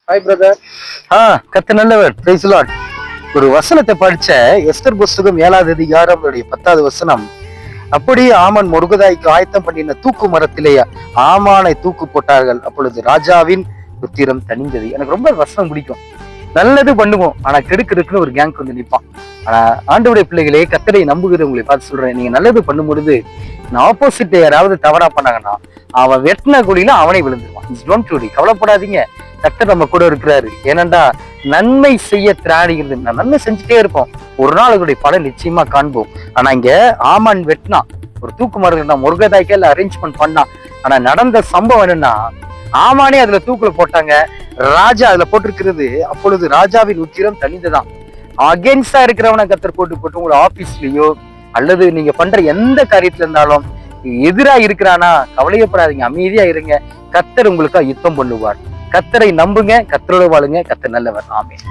Hi brother. கத்த நல்லவர். Praise the Lord. ஒரு வசனத்தை படிச்ச எஸ்தர் புஸ்தகம் 7வது அதிகாரம் 10வது வசனம். அப்படியே ஆமன் மொர்தெகாய்க்கு ஆயத்தம் பண்ணின தூக்கு மரத்திலேயே ஆமானை தூக்கு போட்டார்கள். அப்பொழுது ராஜாவின் உத்திரம் தணிந்தது. எனக்கு ரொம்ப வசனம் பிடிக்கும். நல்லது பண்ணுவோம், ஆனா கெடுக்கிறதுக்குன்னு ஒரு கேங்க் வந்து நிற்பான். ஆனா ஆண்டவருடைய பிள்ளைகளே, கர்த்தரை நம்புகிறவங்களை பார்த்து சொல்றேன், நீங்க நல்லது பண்ணும் பொழுது ஆப்போசிட் யாராவது தவறா பண்ணாங்கன்னா அவன் வெட்டின குழியில அவனை விழுந்துருவான். கவலைப்படாதீங்க, கர்த்தர் நம்ம கூட இருக்கிறாரு. ஏனண்டா நன்மை செய்ய திராணிகிறது. நன்மை செஞ்சுட்டே இருப்போம், ஒரு நாள் அதோடைய படம் நிச்சயமா காண்போம். ஆனா இங்க ஆமான் வெட்டினா, ஒரு தூக்கு மரம் மொர்தெகாய்க்கு அரேஞ்ச்மெண்ட் பண்ணான். ஆனா நடந்த சம்பவம் என்னன்னா, ஆமானே அதுல தூக்குல போட்டாங்க, ராஜா அதுல போட்டிருக்கிறது. அப்பொழுது ராஜாவின் உத்திரம் தணிந்துதான். அகேன்ஸ்டா இருக்கிறவனை கர்த்தர் போட்டு உங்களோட ஆபீஸ்லயோ அல்லது நீங்க பண்ற எந்த காரியத்துல இருந்தாலும் எதிரா இருக்கிறானா கவலையப்படாதீங்க, அமைதியா இருங்க. கர்த்தர் உங்களுக்கு யுத்தம் பண்ணுவார். கர்த்தரை நம்புங்க, கர்த்தரோட வாழுங்க. கர்த்தர் நல்லவர். ஆமென்.